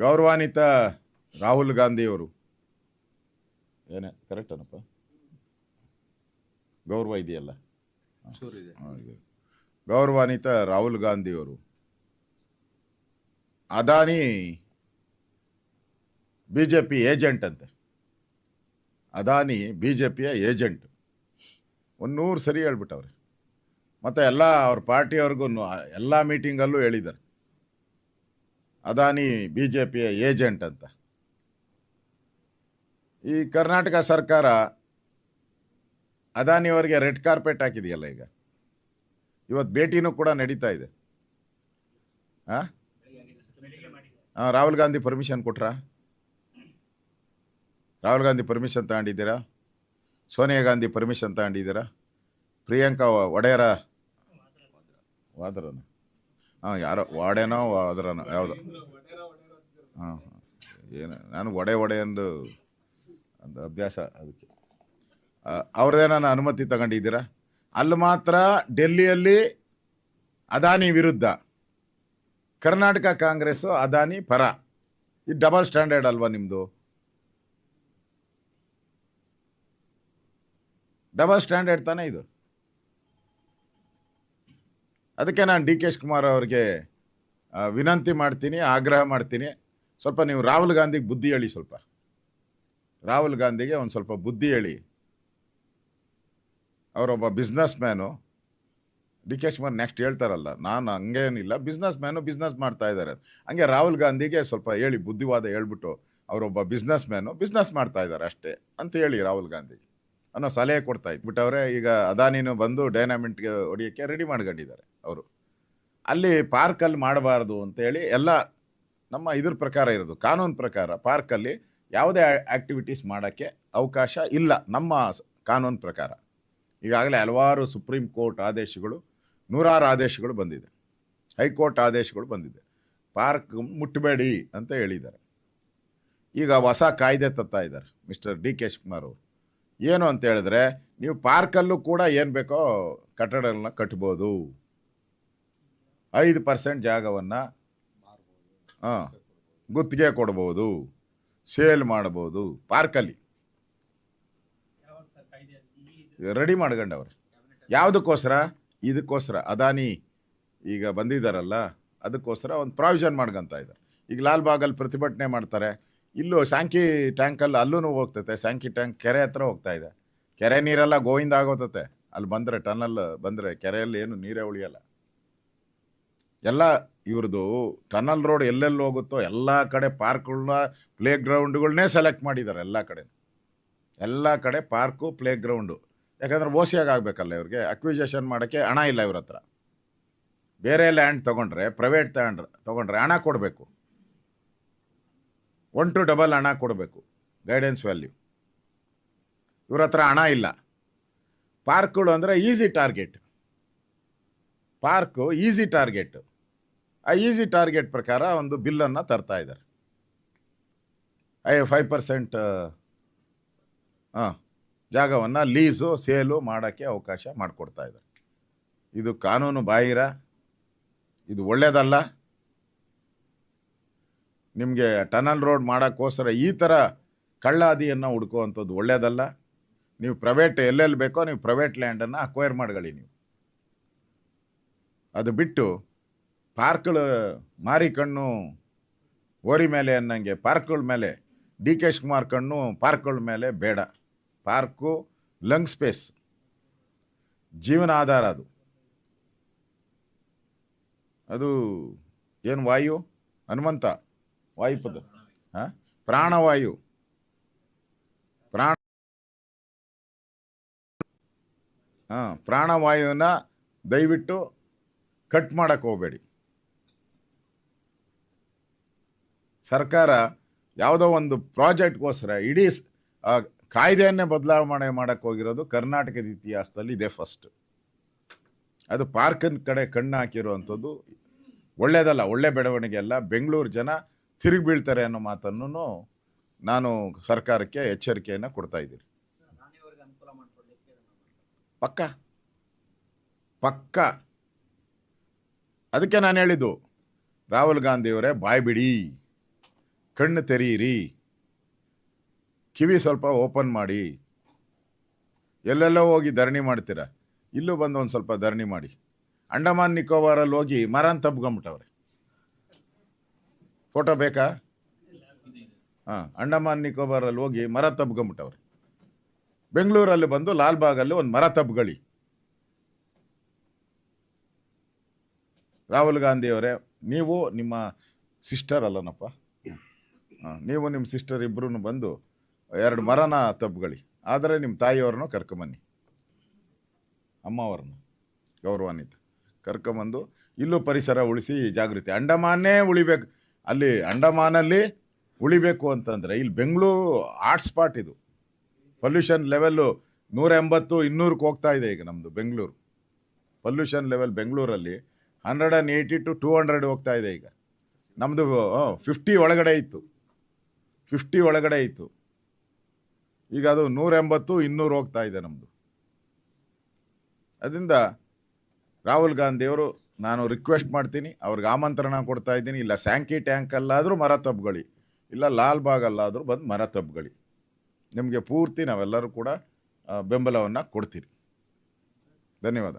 ಗೌರವಾನ್ವಿತ ರಾಹುಲ್ ಗಾಂಧಿಯವರು, ಏನೇ ಕರೆಕ್ಟ್ ಏನಪ್ಪ, ಗೌರವ ಇದೆಯಲ್ಲ, ಗೌರವಾನ್ವಿತ ರಾಹುಲ್ ಗಾಂಧಿಯವರು ಅದಾನಿ ಬಿಜೆಪಿ ಏಜೆಂಟ್ ಅಂತೆ. ಅದಾನಿ ಬಿಜೆಪಿಯ ಏಜೆಂಟ್ 100 ಸರಿ ಹೇಳ್ಬಿಟ್ಟವ್ರೆ. ಮತ್ತು ಎಲ್ಲ ಅವ್ರ ಪಾರ್ಟಿಯವ್ರಿಗೂ ಎಲ್ಲ ಮೀಟಿಂಗಲ್ಲೂ ಹೇಳಿದ್ದಾರೆ ಅದಾನಿ ಬಿಜೆಪಿಯ ಏಜೆಂಟ್ ಅಂತ. ಈ ಕರ್ನಾಟಕ ಸರ್ಕಾರ ಅದಾನಿಯವರಿಗೆ ರೆಡ್ ಕಾರ್ಪೆಟ್ ಹಾಕಿದೆಯಲ್ಲ. ಈಗ ಇವತ್ತು ಭೇಟಿನೂ ಕೂಡ ನಡೀತಾ ಇದೆ. ರಾಹುಲ್ ಗಾಂಧಿ ಪರ್ಮಿಷನ್ ಕೊಟ್ರಾ? ರಾಹುಲ್ ಗಾಂಧಿ ಪರ್ಮಿಷನ್ ತಗೊಂಡಿದ್ದೀರಾ? ಸೋನಿಯಾ ಗಾಂಧಿ ಪರ್ಮಿಷನ್ ತಗೊಂಡಿದ್ದೀರಾ? ಪ್ರಿಯಾಂಕಾ ಒಡೆಯರ ವಾದ್ರನ ಯಾರೋ ವಾಡೆನೋ ವಾದ್ರನೋ ಯಾವುದು ಏನು, ನಾನು ಒಡೆ ಅಂದು ಒಂದು ಅಭ್ಯಾಸ, ಅದಕ್ಕೆ ಅವ್ರದ್ದೇನ ಅನುಮತಿ ತಗೊಂಡಿದ್ದೀರಾ? ಅಲ್ಲಿ ಮಾತ್ರ ಡೆಲ್ಲಿಯಲ್ಲಿ ಅದಾನಿ ವಿರುದ್ಧ, ಕರ್ನಾಟಕ ಕಾಂಗ್ರೆಸ್ಸು ಅದಾನಿ ಪರ. ಇದು ಡಬಲ್ ಸ್ಟ್ಯಾಂಡರ್ಡ್ ಅಲ್ವಾ ನಿಮ್ಮದು? ಡಬಲ್ ಸ್ಟ್ಯಾಂಡರ್ಡ್ ತಾನೇ ಇದು. ಅದಕ್ಕೆ ನಾನು ಡಿ ಕೆ ಶಿವಕುಮಾರ್ ಅವ್ರಿಗೆ ವಿನಂತಿ ಮಾಡ್ತೀನಿ, ಆಗ್ರಹ ಮಾಡ್ತೀನಿ, ಸ್ವಲ್ಪ ನೀವು ರಾಹುಲ್ ಗಾಂಧಿಗೆ ಬುದ್ಧಿ ಹೇಳಿ. ಸ್ವಲ್ಪ ರಾಹುಲ್ ಗಾಂಧಿಗೆ ಒಂದು ಸ್ವಲ್ಪ ಬುದ್ಧಿ ಹೇಳಿ. ಅವರೊಬ್ಬ business man. D K Shivakumar next ಹೇಳ್ತಾರಲ್ಲ, ನಾನು ಹಂಗೇನಿಲ್ಲ, ಬಿಸ್ನೆಸ್ ಮ್ಯಾನು, ಬಿಸ್ನೆಸ್ ಮಾಡ್ತಾ ಇದ್ದಾರೆ. ಹಂಗೆ ರಾಹುಲ್ ಗಾಂಧಿಗೆ ಸ್ವಲ್ಪ ಹೇಳಿ, ಬುದ್ಧಿವಾದ ಹೇಳ್ಬಿಟ್ಟು, ಅವರೊಬ್ಬ ಬಿಸ್ನೆಸ್ ಮ್ಯಾನು, ಬಿಸ್ನೆಸ್ ಮಾಡ್ತಾ ಇದ್ದಾರೆ ಅಷ್ಟೇ ಅಂತ ಹೇಳಿ ರಾಹುಲ್ ಗಾಂಧಿಗೆ ಅನ್ನೋ ಸಲಹೆ ಕೊಡ್ತಾ ಇದ್ಬಿಟ್ಟವ್ರೆ. ಈಗ ಅದಾನಿನೂ ಬಂದು ಡೈನಾಮಿಟ್ಗೆ ಹೊಡಿಯೋಕ್ಕೆ ರೆಡಿ ಮಾಡ್ಕೊಂಡಿದ್ದಾರೆ ಅವರು. ಅಲ್ಲಿ ಪಾರ್ಕಲ್ಲಿ ಮಾಡಬಾರ್ದು ಅಂತೇಳಿ ಎಲ್ಲ ನಮ್ಮ ಇದ್ರ ಪ್ರಕಾರ ಇರೋದು, ಕಾನೂನು ಪ್ರಕಾರ ಪಾರ್ಕಲ್ಲಿ ಯಾವುದೇ ಆ್ಯಕ್ಟಿವಿಟೀಸ್ ಮಾಡೋಕ್ಕೆ ಅವಕಾಶ ಇಲ್ಲ ನಮ್ಮ ಕಾನೂನು ಪ್ರಕಾರ. ಈಗಾಗಲೇ ಹಲವಾರು ಸುಪ್ರೀಂ ಕೋರ್ಟ್ ಆದೇಶಗಳು, ನೂರಾರು ಆದೇಶಗಳು ಬಂದಿದೆ, ಹೈಕೋರ್ಟ್ ಆದೇಶಗಳು ಬಂದಿದೆ, ಪಾರ್ಕ್ ಮುಟ್ಟಬೇಡಿ ಅಂತ ಹೇಳಿದ್ದಾರೆ. ಈಗ ಹೊಸ ಕಾಯ್ದೆ ತರ್ತಾ ಇದ್ದಾರೆ ಮಿಸ್ಟರ್ ಡಿ ಕೆ ಶಿವಕುಮಾರ್ ಅವರು. ಏನು ಅಂತ ಹೇಳಿದ್ರೆ, ನೀವು ಪಾರ್ಕಲ್ಲೂ ಕೂಡ ಏನು ಬೇಕೋ ಕಟ್ಟಡಗಳನ್ನ ಕಟ್ಬೋದು, 5% ಜಾಗವನ್ನು ಗುತ್ತಿಗೆ ಕೊಡ್ಬೋದು, ಸೇಲ್ ಮಾಡ್ಬೋದು ಪಾರ್ಕಲ್ಲಿ. ರೆಡಿ ಮಾಡ್ಕೊಂಡವ್ರೆ. ಯಾವುದಕ್ಕೋಸ್ಕರ? ಇದಕ್ಕೋಸ್ಕರ ಅದಾನಿ ಈಗ ಬಂದಿದ್ದಾರಲ್ಲ, ಅದಕ್ಕೋಸ್ಕರ ಒಂದು ಪ್ರಾವಿಷನ್ ಮಾಡ್ಕೊತ ಇದ್ದಾರೆ. ಈಗ ಲಾಲ್ಬಾಗಲ್ಲಿ ಪ್ರತಿಭಟನೆ ಮಾಡ್ತಾರೆ, ಇಲ್ಲೂ ಸ್ಯಾಂಕಿ ಟ್ಯಾಂಕಲ್ಲಿ ಅಲ್ಲೂ ಹೋಗ್ತೈತೆ. ಸ್ಯಾಂಕಿ ಟ್ಯಾಂಕ್ ಕೆರೆ ಹತ್ರ ಹೋಗ್ತಾ ಇದೆ. ಕೆರೆ ನೀರೆಲ್ಲ ಗೋವಿಂದ ಆಗೋತತೆ. ಅಲ್ಲಿ ಬಂದರೆ, ಟನಲ್ ಬಂದರೆ ಕೆರೆಯಲ್ಲಿ ಏನು ನೀರೇ ಉಳಿಯಲ್ಲ. ಎಲ್ಲ ಇವ್ರದ್ದು ಟನಲ್ ರೋಡ್ ಎಲ್ಲೆಲ್ಲಿ ಹೋಗುತ್ತೋ ಎಲ್ಲ ಕಡೆ ಪಾರ್ಕ್ಗಳನ್ನ, ಪ್ಲೇ ಗ್ರೌಂಡ್ಗಳನ್ನೇ ಸೆಲೆಕ್ಟ್ ಮಾಡಿದ್ದಾರೆ. ಎಲ್ಲ ಕಡೆ ಪಾರ್ಕು, ಪ್ಲೇ ಗ್ರೌಂಡು. ಯಾಕಂದರೆ ಓಸಿಯಾಗಿ ಆಗಬೇಕಲ್ಲ ಇವ್ರಿಗೆ. ಅಕ್ವಿಜೇಷನ್ ಮಾಡೋಕ್ಕೆ ಹಣ ಇಲ್ಲ ಇವ್ರ ಹತ್ರ. ಬೇರೆ ಲ್ಯಾಂಡ್ ತೊಗೊಂಡ್ರೆ, ಪ್ರೈವೇಟ್ ತೊಗೊಂಡ್ರೆ ಹಣ ಕೊಡಬೇಕು, 1 to ಡಬಲ್ ಹಣ ಕೊಡಬೇಕು, ಗೈಡೆನ್ಸ್ ವ್ಯಾಲ್ಯೂ. ಇವ್ರ ಹತ್ರ ಹಣ ಇಲ್ಲ. ಪಾರ್ಕ್ಗಳು ಅಂದರೆ easy target. Park easy target. ಆ ಈಸಿ ಟಾರ್ಗೆಟ್ ಪ್ರಕಾರ ಒಂದು ಬಿಲ್ಲನ್ನು ತರ್ತಾ ಇದ್ದಾರೆ. 5% ಜಾಗವನ್ನು ಲೀಸು, ಸೇಲು ಮಾಡೋಕ್ಕೆ ಅವಕಾಶ ಮಾಡಿಕೊಡ್ತಾ ಇದ್ದಾರೆ. ಇದು ಕಾನೂನು ಬಾಹಿರ, ಇದು ಒಳ್ಳೆಯದಲ್ಲ. ನಿಮಗೆ ಟನಲ್ ರೋಡ್ ಮಾಡೋಕ್ಕೋಸ್ಕರ ಈ ಥರ ಕಳ್ಳಾದಿಯನ್ನು ಹುಡ್ಕೋವಂಥದ್ದು ಒಳ್ಳೆಯದಲ್ಲ. ನೀವು ಪ್ರೈವೇಟ್ ಎಲ್ಲೆಲ್ಲಿ ಬೇಕೋ ನೀವು ಪ್ರೈವೇಟ್ ಲ್ಯಾಂಡನ್ನು ಅಕ್ವೈರ್ ಮಾಡ್ಕೊಳ್ಳಿ ನೀವು. ಅದು ಬಿಟ್ಟು ಪಾರ್ಕ್ಗಳು ಮಾರಿ ಕಣ್ಣು ಓರಿ ಮೇಲೆ ಅನ್ನಂಗೆ ಪಾರ್ಕ್ಗಳ ಮೇಲೆ, ಡಿ ಕೆ ಶಿವಕುಮಾರ್ ಕಣ್ಣು ಪಾರ್ಕ್ಗಳ ಮೇಲೆ ಬೇಡ. ಪಾರ್ಕು ಲಂಗ್ ಸ್ಪೇಸ್, ಜೀವನ ಆಧಾರ. ಅದು ಏನು ವಾಯು, ಹನುಮಂತ ವಾಯುಪದ, ಪ್ರಾಣವಾಯು, ಪ್ರಾಣವಾಯುವನ್ನ ದಯವಿಟ್ಟು ಕಟ್ ಮಾಡೋಕ್ಕೆ ಹೋಗಬೇಡಿ. ಸರ್ಕಾರ ಯಾವುದೋ ಒಂದು ಪ್ರಾಜೆಕ್ಟ್ಗೋಸ್ಕರ ಇಡೀ ಕಾಯ್ದೆಯನ್ನೇ ಬದಲಾವಣೆ ಮಾಡೋಕ್ಕೆ ಹೋಗಿರೋದು ಕರ್ನಾಟಕದ ಇತಿಹಾಸದಲ್ಲಿ ಇದೆ ಫಸ್ಟ್. ಅದು ಪಾರ್ಕಿನ ಕಡೆ ಕಣ್ಣು ಹಾಕಿರುವಂಥದ್ದು ಒಳ್ಳೆಯದಲ್ಲ, ಒಳ್ಳೆ ಬೆಳವಣಿಗೆ ಅಲ್ಲ. ಬೆಂಗಳೂರು ಜನ ತಿರುಗಿ ಬೀಳ್ತಾರೆ ಅನ್ನೋ ಮಾತನ್ನು ನಾನು ಸರ್ಕಾರಕ್ಕೆ ಎಚ್ಚರಿಕೆಯನ್ನು ಕೊಡ್ತಾ ಇದ್ದೀನಿ. ಪಕ್ಕ ಅದಕ್ಕೆ ನಾನು ಹೇಳಿದ್ದು, ರಾಹುಲ್ ಗಾಂಧಿಯವರೇ ಬಾಯ್ ಬಿಡಿ, ಕಣ್ಣು ತೆರೀರಿ, ಕಿವಿ ಸ್ವಲ್ಪ ಓಪನ್ ಮಾಡಿ. ಎಲ್ಲೆಲ್ಲೋ ಹೋಗಿ ಧರಣಿ ಮಾಡ್ತೀರಾ, ಇಲ್ಲೂ ಬಂದು ಒಂದು ಸ್ವಲ್ಪ ಧರಣಿ ಮಾಡಿ. ಅಂಡಮಾನ್ ನಿಕೋಬಾರಲ್ಲಿ ಹೋಗಿ ಮರನ ತಬ್ಕೊಂಬಿಟ್ಟವ್ರೆ. ಫೋಟೋ ಬೇಕಾ? ಹಾಂ, ಅಂಡಮಾನ್ ನಿಕೋಬಾರಲ್ಲಿ ಹೋಗಿ ಮರ ತಬ್ಕೊಂಬಿಟ್ಟವ್ರೆ. ಬೆಂಗಳೂರಲ್ಲಿ ಬಂದು ಲಾಲ್ಬಾಗಲ್ಲಿ ಒಂದು ಮರ ತಬ್ಗಳಿ. ರಾಹುಲ್ ಗಾಂಧಿಯವರೇ, ನೀವು ನಿಮ್ಮ ಸಿಸ್ಟರ್ ಅಲ್ಲನಪ್ಪ, ನೀವು ನಿಮ್ಮ ಸಿಸ್ಟರ್ ಇಬ್ಬರೂ ಬಂದು 2 ಮರನ ತಬ್ಗಳಿ. ಆದರೆ ನಿಮ್ಮ ತಾಯಿಯವ್ರನ್ನೂ ಕರ್ಕೊಂಬನ್ನಿ, ಅಮ್ಮವ್ರನ್ನ ಗೌರವಾನ್ವಿತ ಕರ್ಕೊಂಬಂದು ಇಲ್ಲೂ ಪರಿಸರ ಉಳಿಸಿ ಜಾಗೃತಿ. ಅಂಡಮಾನೇ ಉಳಿಬೇಕು, ಅಲ್ಲಿ ಅಂಡಮಾನಲ್ಲಿ ಉಳಿಬೇಕು ಅಂತಂದರೆ ಇಲ್ಲಿ ಬೆಂಗಳೂರು ಹಾಟ್ಸ್ಪಾಟ್. ಇದು ಪೊಲ್ಯೂಷನ್ ಲೆವೆಲ್ಲು 180, 200ಕ್ಕೆ ಹೋಗ್ತಾ ಇದೆ ಈಗ ನಮ್ಮದು ಬೆಂಗಳೂರು. ಪೊಲ್ಯೂಷನ್ ಲೆವೆಲ್ ಬೆಂಗಳೂರಲ್ಲಿ 180 to 200 ಹೋಗ್ತಾ ಇದೆ ಈಗ. ನಮ್ಮದು 50 ಒಳಗಡೆ ಇತ್ತು, 50 ಒಳಗಡೆ ಇತ್ತು. ಈಗ ಅದು 180, 200 ಹೋಗ್ತಾ ಇದೆ ನಮ್ಮದು. ಅದರಿಂದ ರಾಹುಲ್ ಗಾಂಧಿಯವರು, ನಾನು ರಿಕ್ವೆಸ್ಟ್ ಮಾಡ್ತೀನಿ, ಅವ್ರಿಗೆ ಆಮಂತ್ರಣ ಕೊಡ್ತಾ ಇದ್ದೀನಿ, ಇಲ್ಲ ಸ್ಯಾಂಕಿ ಟ್ಯಾಂಕಲ್ಲಾದರೂ ಮರ ತಬ್ಗಳಿ, ಇಲ್ಲ ಲಾಲ್ಬಾಗಲ್ಲಾದರೂ ಬಂದು ಮರ ತಬ್ಗಳಿ. ನಿಮಗೆ ಪೂರ್ತಿ ನಾವೆಲ್ಲರೂ ಕೂಡ ಬೆಂಬಲವನ್ನು ಕೊಡ್ತೀರಿ. ಧನ್ಯವಾದ.